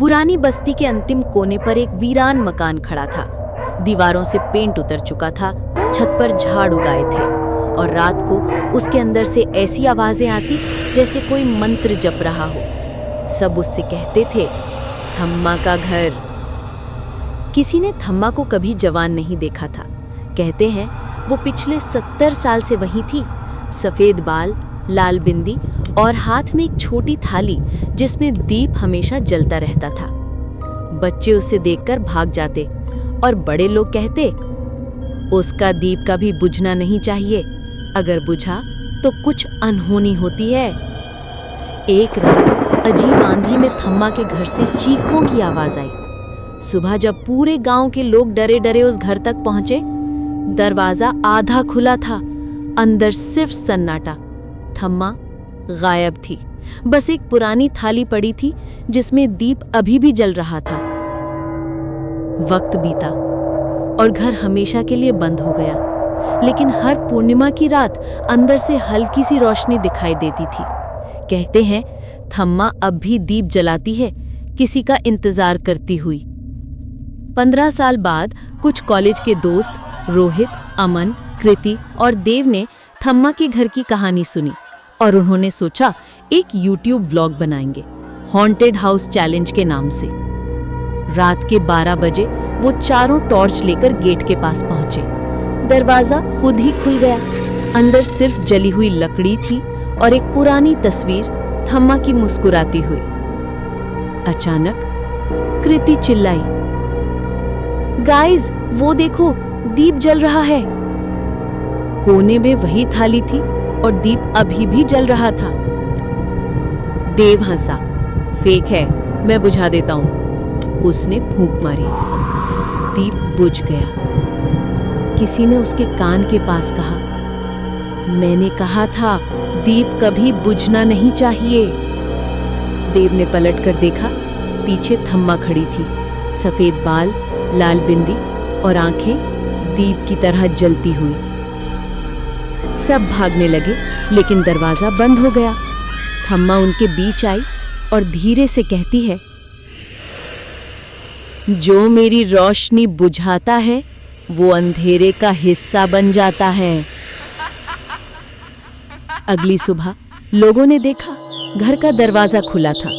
पुरानी बस्ती के अंतिम कोने पर एक वीरान मकान खड़ा था। दीवारों से पेंट उतर चुका था, छत पर झाड़ उगाए थे और रात को उसके अंदर से ऐसी आवाजें आती जैसे कोई मंत्र जप रहा हो। सब उससे कहते थे, थम्मा का घर। किसी ने थम्मा को कभी जवान नहीं देखा था। कहते हैं वो पिछले 70 साल से वहीं थी। सफेद बाल, लाल बिंदी और हाथ में एक छोटी थाली जिसमें दीप हमेशा जलता रहता था। बच्चे उसे देखकर भाग जाते और बड़े लोग कहते, उसका दीप कभी बुझना नहीं चाहिए, अगर बुझा तो कुछ अनहोनी होती है। एक रात अजीब आंधी में थम्मा के घर से चीखों की आवाज आई। सुबह जब पूरे गांव के लोग डरे डरे उस घर तक पहुंचे, दरवाजा आधा खुला था, अंदर सिर्फ सन्नाटा। थम्मा गायब थी। बस एक पुरानी थाली पड़ी थी जिसमें दीप अभी भी जल रहा था। वक्त बीता और घर हमेशा के लिए बंद हो गया, लेकिन हर पूर्णिमा की रात अंदर से हल्की सी रोशनी दिखाई देती थी। कहते हैं थम्मा अब भी दीप जलाती है, किसी का इंतजार करती हुई। 15 साल बाद कुछ कॉलेज के दोस्त रोहित, अमन, कृति और देव ने थम्मा के घर की कहानी सुनी और उन्होंने सोचा एक YouTube व्लॉग बनाएंगे, हॉन्टेड हाउस चैलेंज के नाम से। रात के 12 बजे वो चारों टॉर्च लेकर गेट के पास पहुंचे। दरवाजा खुद ही खुल गया। अंदर सिर्फ जली हुई लकड़ी थी और एक पुरानी तस्वीर थम्मा की मुस्कुराती हुई। अचानक कृति चिल्लाई, गाइस वो देखो, दीप जल रहा है। कोने में वही थाली थी और दीप अभी भी जल रहा था। देव हंसा, फेक है, मैं बुझा देता हूं। उसने फूंक मारी, दीप बुझ गया। किसी ने उसके कान के पास कहा, मैंने कहा था दीप कभी बुझना नहीं चाहिए। देव ने पलट कर देखा, पीछे थम्मा खड़ी थी, सफेद बाल, लाल बिंदी और आंखें दीप की तरह जलती हुई। सब भागने लगे, लेकिन दरवाजा बंद हो गया। थम्मा उनके बीच आई और धीरे से कहती है, जो मेरी रोशनी बुझाता है वो अंधेरे का हिस्सा बन जाता है। अगली सुबह लोगों ने देखा, घर का दरवाजा खुला था।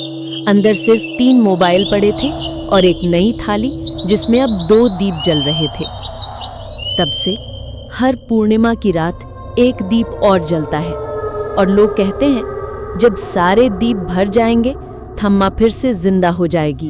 अंदर सिर्फ 3 मोबाइल पड़े थे और एक नई थाली जिसमें अब 2 दीप जल रहे थे। तब से हर पूर्णिमा की रात एक दीप और जलता है और लोग कहते हैं जब सारे दीप भर जाएंगे, थम्मा फिर से जिंदा हो जाएगी।